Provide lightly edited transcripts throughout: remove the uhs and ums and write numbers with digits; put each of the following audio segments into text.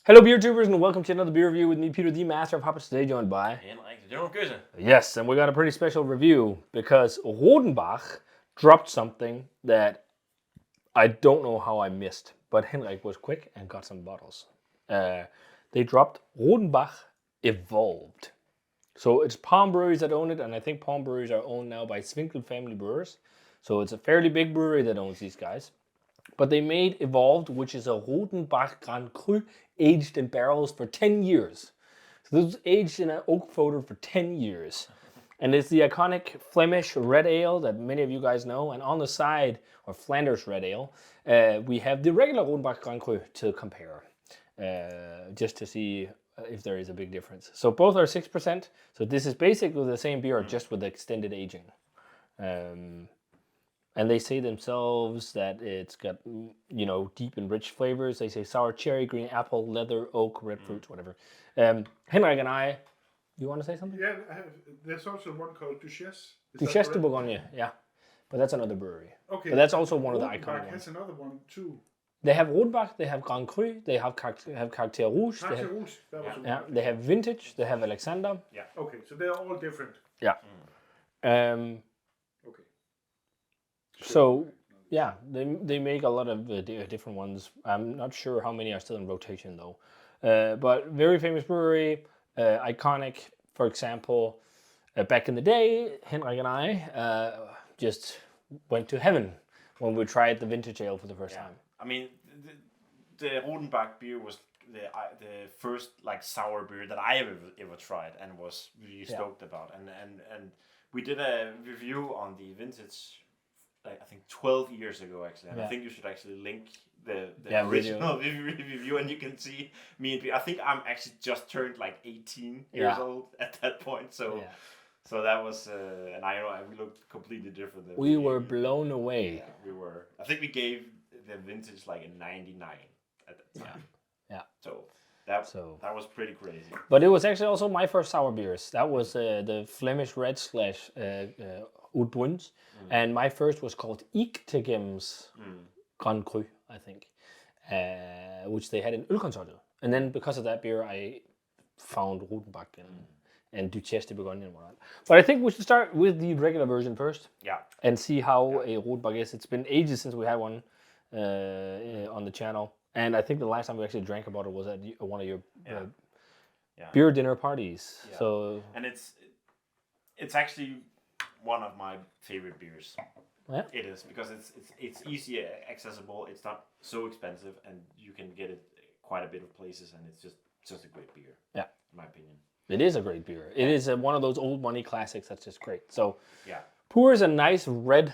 Hello beer tubers and welcome to another beer review with me, Peter the Master of Hoppers, today joined by... Henrik the General Gøse. Yes, and we got a pretty special review because Rodenbach dropped something that I don't know how I missed, but Henrik was quick and got some bottles. They dropped Rodenbach Evolved. So it's Palm Breweries that own it, and I think Palm Breweries are owned now by Swinkels family brewers. So it's a fairly big brewery that owns these guys. But they made Evolved, which is a Rodenbach Grand Cru aged in barrels for 10 years. So this was aged in an oak photo for 10 years. And it's the iconic Flemish red ale that many of you guys know. And on the side, or Flanders red ale, we have the regular Rodenbach Grand Cru to compare. Just to see if there is a big difference. So both are 6%. So this is basically the same beer, just with extended aging. And they say themselves that it's got, deep and rich flavors. They say sour cherry, green apple, leather, oak, red fruits, whatever. Henrik and I, you want to say something? Yeah, there's also one called Duchesse. Duchesse de Bourgogne, yeah. But that's another brewery. Okay. But that's also one of the Rodenbach iconic ones. has another one too. They have Rodenbach, they have Grand Cru, they have Caractère Rouge. Caractère Rouge, that was yeah, they have Vintage, they have Alexander. Yeah. Okay, so they're all different. Yeah. Okay. So, yeah, they make a lot of different ones. I'm not sure how many are still in rotation, though. But very famous brewery, iconic. For example, back in the day, Henrik and I just went to heaven when we tried the vintage ale for the first time. I mean, the Rodenbach beer was the first sour beer that I ever tried and was really stoked about. And we did a review on the vintage. I think 12 years ago actually, and I think you should actually link the original review, and you can see me and Peter. I think I'm actually just turned 18 years old at that point, so that was and we looked completely different. We were blown away. Yeah, we were. I think we gave the vintage a 99 at that time. Yeah. So that was pretty crazy. But it was actually also my first sour beers. That was the Flemish Red / Udbruns. And my first was called Iktegems Grand Cru, I think, which they had in Ølkonsortiet. And then because of that beer, I found Rodenbach and Duchesse de Bourgogne and whatnot. But I think we should start with the regular version first. Yeah. And see how a Rodenbach is. It's been ages since we had one on the channel. And I think the last time we actually drank about it was at one of your beer dinner parties. Yeah. So and it's actually one of my favorite beers. Yeah. It is because it's easy accessible. It's not so expensive, and you can get it quite a bit of places, and it's just a great beer. Yeah, in my opinion. It is a great beer. It is one of those old money classics that's just great. So yeah, pours a nice red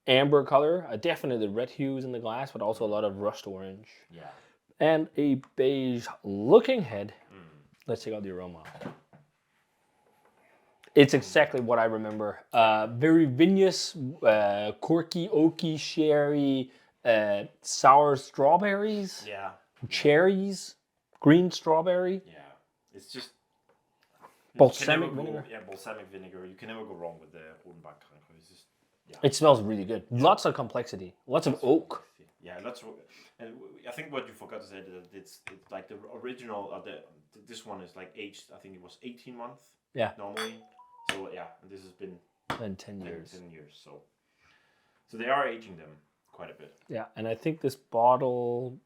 amber color, definitely red hues in the glass, but also a lot of rust orange. Yeah, and a beige looking head. Let's check out the aroma. It's exactly what I remember. Very vinous, corky, oaky, sherry, sour strawberries. Yeah. Cherries, green strawberry. Yeah. It's just balsamic vinegar. Balsamic vinegar. You can never go wrong with the Rodenbach. It's just, It smells really good. Lots of complexity. Lots of oak. Yeah, and I think what you forgot to say that it's like the original. This one is aged. I think it was 18 months. Yeah. Normally. So and this has been 10 years. 10 years. So they are aging them quite a bit. Yeah, and I think this bottle,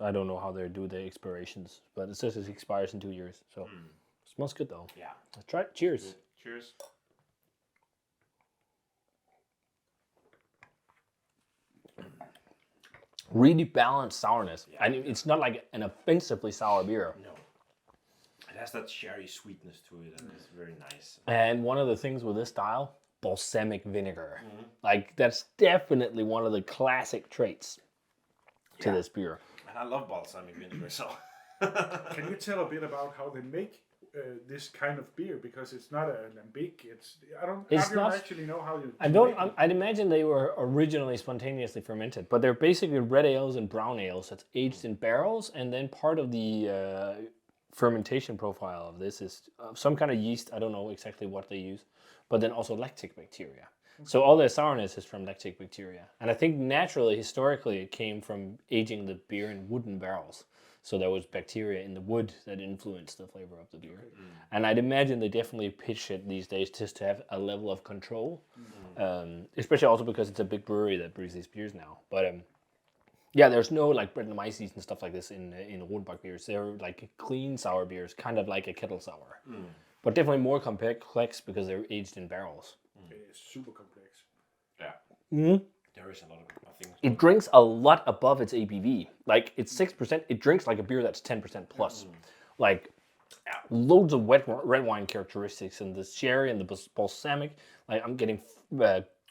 I don't know how they do the expirations, but it says it expires in 2 years. So it smells good though. Yeah. Let's try it. Cheers. Good. Cheers. Really balanced sourness. Yeah. And it's not like an offensively sour beer. No. It has that cherry sweetness to it, and it's very nice. And one of the things with this style, balsamic vinegar. That's definitely one of the classic traits to this beer. And I love balsamic vinegar, so. Can you tell a bit about how they make this kind of beer? Because it's not an lambic. I don't actually know how you. I'd imagine they were originally spontaneously fermented, but they're basically red ales and brown ales that's aged in barrels, and then part of the fermentation profile of this is some kind of yeast. I don't know exactly what they use, but then also lactic bacteria. So all the sourness is from lactic bacteria. And I think naturally, historically, it came from aging the beer in wooden barrels. So there was bacteria in the wood that influenced the flavor of the beer. And I'd imagine they definitely pitch it these days just to have a level of control. Especially also because it's a big brewery that brews these beers now. But yeah, there's no like Brettanomyces and stuff like this in Rodenbach beers. They're like clean sour beers, kind of like a kettle sour. But definitely more complex because they're aged in barrels. It is super complex. Yeah. There is a lot of things. It drinks a lot above its ABV. Like it's 6%. It drinks like a beer that's 10% plus. Like loads of red wine characteristics and the sherry and the balsamic. Like I'm getting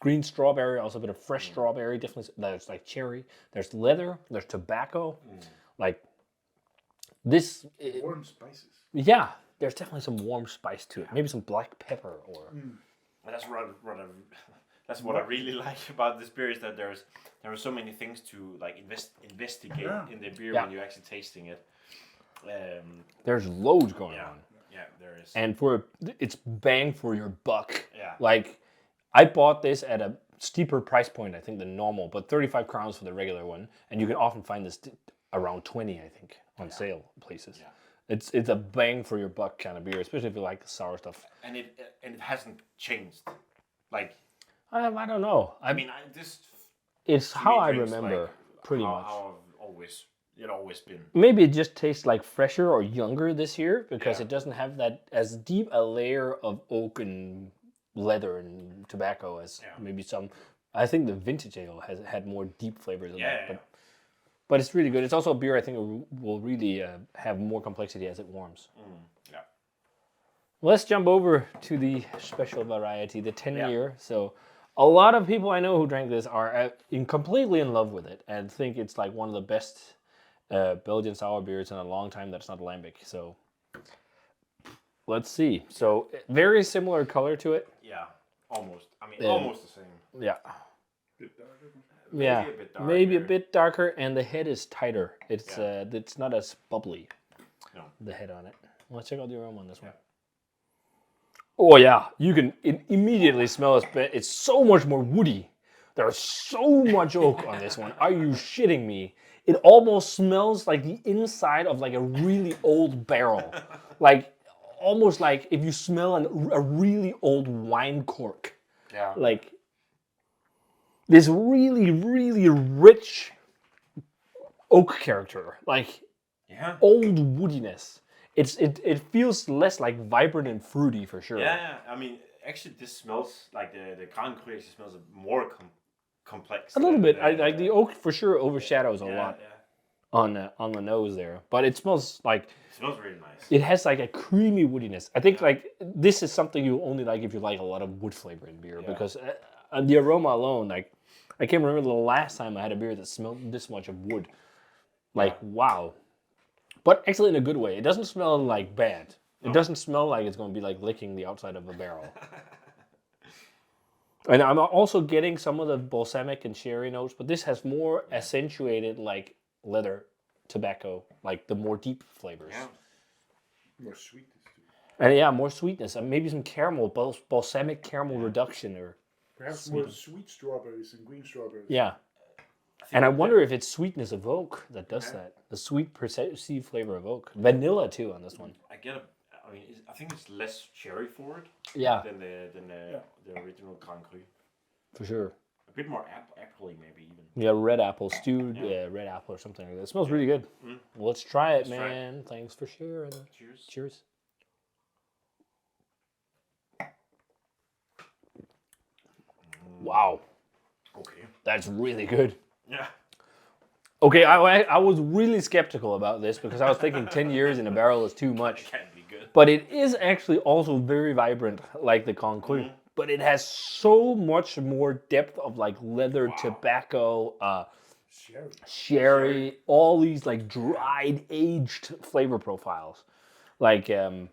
green strawberry, also a bit of fresh strawberry. Definitely, there's like cherry. There's leather. There's tobacco. Like this. Warm spices. Yeah, there's definitely some warm spice to it. Maybe some black pepper or. That's what I really like about this beer is that there are so many things to like investigate in the beer when you're actually tasting it. There's loads going on. Yeah, there is. And it's bang for your buck. Yeah. Like I bought this at a steeper price point, I think, than normal, but 35 crowns for the regular one, and you can often find this around 20, I think, on sale places. Yeah. It's a bang for your buck kind of beer, especially if you like the sour stuff. And it hasn't changed, like. I don't know. It's how I remember, like, pretty much. How it always been. Maybe it just tastes like fresher or younger this year because it doesn't have that as deep a layer of oak and leather and tobacco as maybe some. I think the vintage ale has had more deep flavors than that. But it's really good. It's also a beer I think will really have more complexity as it warms. Yeah. Let's jump over to the special variety, the 10-year. So a lot of people I know who drank this are completely in love with it and think it's like one of the best Belgian sour beers in a long time that's not lambic. So let's see. So very similar color to it. Yeah, almost. I mean, almost the same. Yeah. Maybe a bit darker, and the head is tighter. It's not as bubbly. No. The head on it. Let's check out the aroma on this one. Oh yeah, you can immediately smell it. It's so much more woody. There's so much oak on this one. Are you shitting me? It almost smells like the inside of like a really old barrel. Like almost like if you smell a really old wine cork. Yeah. Like this really, really rich oak character. Like old woodiness. It feels less like vibrant and fruity for sure. Yeah. I mean, actually, this smells like the Grand Cru actually smells more complex. A little bit. Like the oak for sure overshadows a lot on the nose there, but it smells like. It smells really nice. It has like a creamy woodiness. I think like this is something you only like if you like a lot of wood flavor in beer because the aroma alone, like I can't remember the last time I had a beer that smelled this much of wood. Like wow. But actually in a good way. It doesn't smell like bad. It doesn't smell like it's going to be like licking the outside of a barrel. And I'm also getting some of the balsamic and sherry notes, but this has more accentuated like leather, tobacco, like the more deep flavors. Yeah. More sweetness too. And more sweetness. And maybe some caramel, balsamic caramel reduction or perhaps more sweet strawberries and green strawberries. Yeah. And I wonder if it's sweetness of oak that does that. The sweet perceived flavor of oak. Vanilla too on this one. I think it's less cherry forward. Yeah. Than the original Grand Cru. For sure. A bit more appley maybe even. Yeah, red apple, stewed red apple or something like that. It smells really good. Well, let's try it, man. Thanks for sharing. Cheers. Cheers. Wow. Okay. That's really good. Yeah. Okay, I was really skeptical about this because I was thinking 10 years in a barrel is too much. It can't be good. But it is actually also very vibrant, like the Grand Cru. But it has so much more depth of like leather, tobacco, sherry, all these like dried, aged flavor profiles. Like,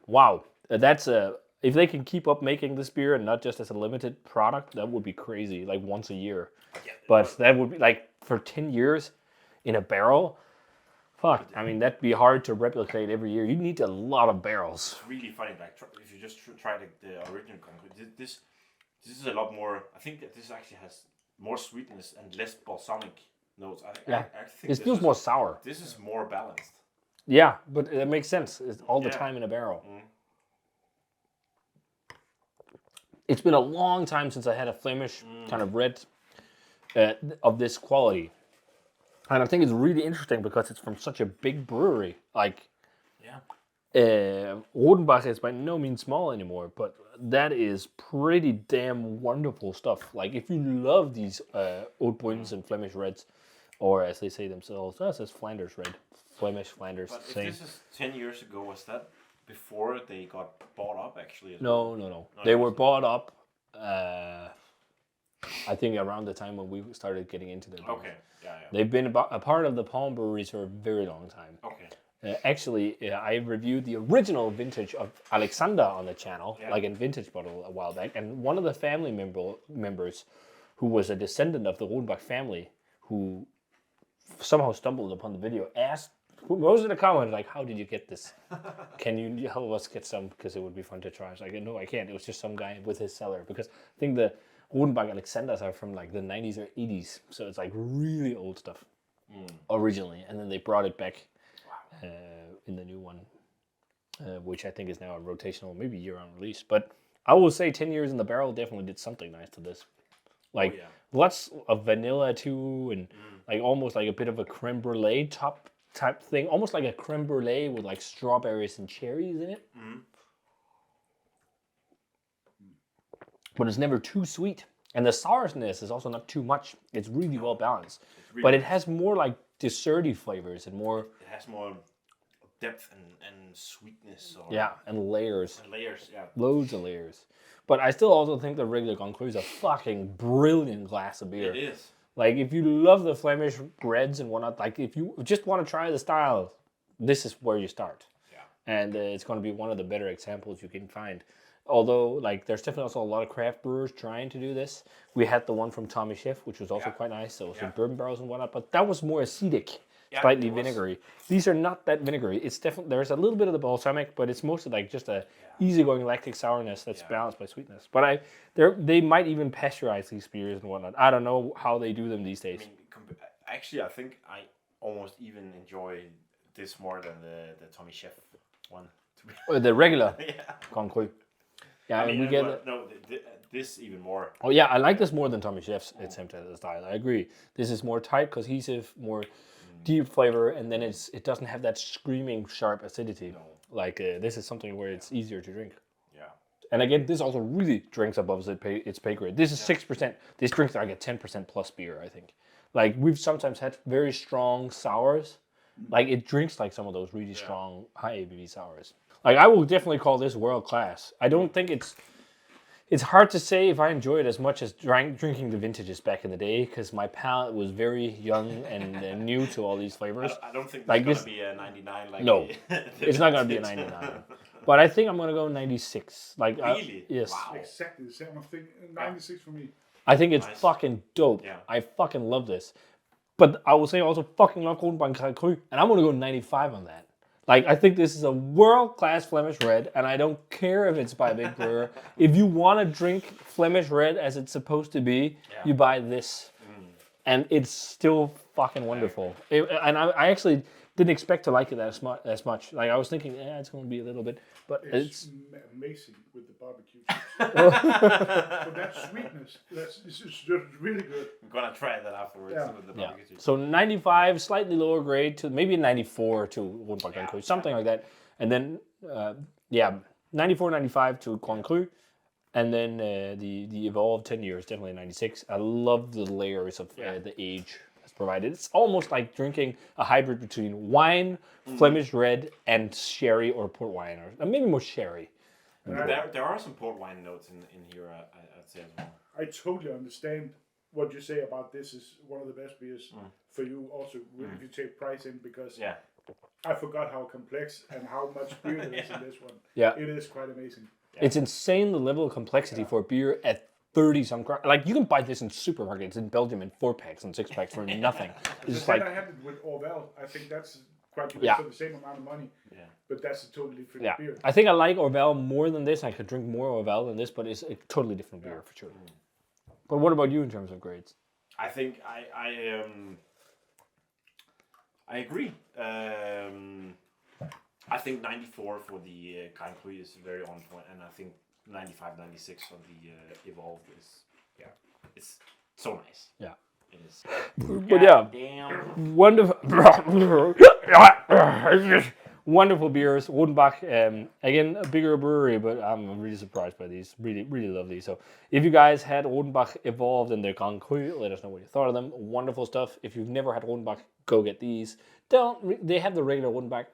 wow, that's if they can keep up making this beer and not just as a limited product, that would be crazy, like once a year. Yeah, but that would be like for 10 years in a barrel. Fuck, I mean, that'd be hard to replicate every year. You need a lot of barrels. It's really funny, like if you just try the original Grand Cru, this is a lot more. I think that this actually has more sweetness and less balsamic notes. I think this feels more sour. This is more balanced. Yeah, but it makes sense. It's all the Yeah. time in a barrel. It's been a long time since I had a Flemish kind of red of this quality. And I think it's really interesting because it's from such a big brewery. Like, Rodenbach is by no means small anymore, but that is pretty damn wonderful stuff. Like, if you love these Oud Bruins and Flemish reds, or as they say themselves, that says Flanders red. Flemish, Flanders, But same. if this is 10 years ago, was that before they got bought up actually? As No, well? no, no. No, They it were wasn't. bought up, I think, around the time when we started getting into the beers. Okay, yeah. They've been a part of the Palm breweries for a very long time. Okay. Actually, I reviewed the original vintage of Alexander on the channel, Yeah. like in Vintage Bottle a while back. And one of the family members, who was a descendant of the Rodenbach family, who somehow stumbled upon the video, asked most of the comments, like, how did you get this? Can you help us get some? Because it would be fun to try. I was like, no, I can't. It was just some guy with his cellar. Because I think the Rodenbach Alexanders are from like the 90s or 80s. So it's like really old stuff originally. And then they brought it back in the new one, which I think is now a rotational, maybe year-round release. But I will say 10 years in the barrel definitely did something nice to this. Like lots of vanilla too, and like almost like a bit of a creme brulee type thing, almost like a creme brulee with like strawberries and cherries in it. But it's never too sweet, and the sourness is also not too much. It's really well balanced, Really but it nice. has more like desserty flavors and more It has more depth and sweetness. Or and layers. and layers. Yeah. Loads of layers. But I still also think the regular Grand Cru is a fucking brilliant glass of beer. It is. Like, if you love the Flemish reds and whatnot, like, if you just want to try the style, this is where you start. Yeah. And it's going to be one of the better examples you can find. Although, like, there's definitely also a lot of craft brewers trying to do this. We had the one from Tommy Chef, which was also quite nice. There was some bourbon barrels and whatnot, but that was more acidic, slightly it was. vinegary. These are not that vinegary. It's definitely, there's a little bit of the balsamic, but it's mostly like just a easygoing lactic sourness that's balanced by sweetness. But they might even pasteurize these beers and whatnot. I don't know how they do them these days. I mean, actually, I think I almost even enjoy this more than the Tommy Chef one. To be Or the regular yeah. Grand Cru. Yeah, I mean, we get well, no, this even more. Oh yeah, I like this more than Tommy Chef's attempt at the style. I agree. This is more tight, cohesive, more deep flavor, and then it doesn't have that screaming sharp acidity. No. Like this is something where it's easier to drink. Yeah. And again, this also really drinks above its pay grade. This is 6%. This drinks like a 10% plus beer, I think. Like we've sometimes had very strong sours. Like it drinks like some of those really strong high ABV sours. Like I will definitely call this world class. I don't think it's hard to say if I enjoy it as much as drinking the vintages back in the day, because my palate was very young and new to all these flavors. I don't think Like it's this- gonna be a 99. Like No, the it's not going to be a 99. But I think I'm going to go 96. Like Really? yes. Wow. Exactly the same. I think 96 for me. I think it's Nice. fucking dope. Yeah. I fucking love this. But I will say also fucking love Rodenbach Grand Cru, and I'm going to go 95 on that. Like, I think this is a world-class Flemish red, and I don't care if it's by a big brewer. If you want to drink Flemish red as it's supposed to be, you buy this. And it's still fucking wonderful. And I actually didn't expect to like it as much. Like, I was thinking, it's going to be a little bit, but it's Amazing with the barbecue chips. But that sweetness, it's just really good. I'm gonna try that afterwards Yeah. with the yeah. barbecue chips. So 95, slightly lower grade to maybe 94 to Rodenbach Grand Cru, something like that. And then, 94, 95 to Grand Cru. And then the evolved 10 years, definitely 96. I love the layers of the age that's provided. It's almost like drinking a hybrid between wine, Flemish red, and sherry or port wine, or maybe more sherry. There are some port wine notes in here, I'd say as well. I totally understand what you say about this is one of the best beers for you. Also, if you take price in, because Yeah. I forgot how complex and how much beer there is in this one. Yeah. It is quite amazing. It's insane the level of complexity for beer at 30 some crowns. Like, you can buy this in supermarkets in Belgium in 4-packs and 6-packs for nothing. It's just Then like, I had it with Orval. I think that's quite good Yeah. for the same amount of money. Yeah. But that's a totally different yeah. beer. I think I like Orval more than this. I could drink more Orval than this, but it's a totally different beer for sure. But what about you in terms of grades? I think I agree. I think 94 for the Grand Cru is very on point, and I think 95, 96 for the Evolved is, it's so nice. Yeah. It is. But yeah, Damn. wonderful, wonderful beers. Rodenbach, again, a bigger brewery, but I'm really surprised by these. Really, really love these. So if you guys had Rodenbach Evolved and their Grand Cru, let us know what you thought of them. Wonderful stuff. If you've never had Rodenbach, go get these. They have the regular Rodenbach.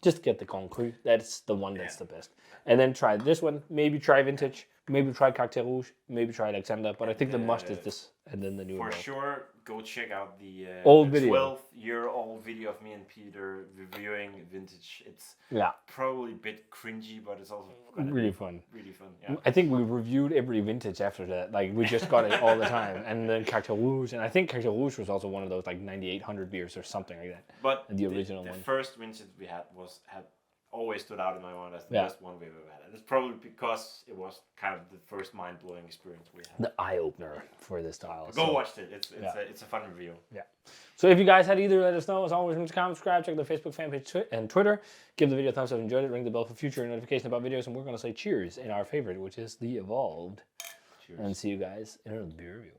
Just get the Grand Cru. That's the one that's the best. And then try this one. Maybe try Vintage. Maybe try Cocktail Rouge. Maybe try Alexander. But I think the must is this. And then the new one. For sure, go check out the old video. 12-year-old video of me and Peter reviewing Vintage. It's probably a bit cringy, but it's also really fun. Really fun, yeah. I think we reviewed every Vintage after that. Like, we just got it all the time. And then Cocktail Rouge. And I think Cocktail Rouge was also one of those, like, 9800 beers or something like that. But the original one. The first Vintage we had had always stood out in my mind as the best one we've ever had. And it's probably because it was kind of the first mind-blowing experience we had. The eye-opener for this style. Go watch it. It's a fun review. Yeah. So if you guys had either, let us know. As always, leave a comment, subscribe, check the Facebook fan page and Twitter. Give the video a thumbs up if you enjoyed it. Ring the bell for future notifications about videos. And we're going to say cheers in our favorite, which is the Evolved. Cheers. And see you guys in a beer review.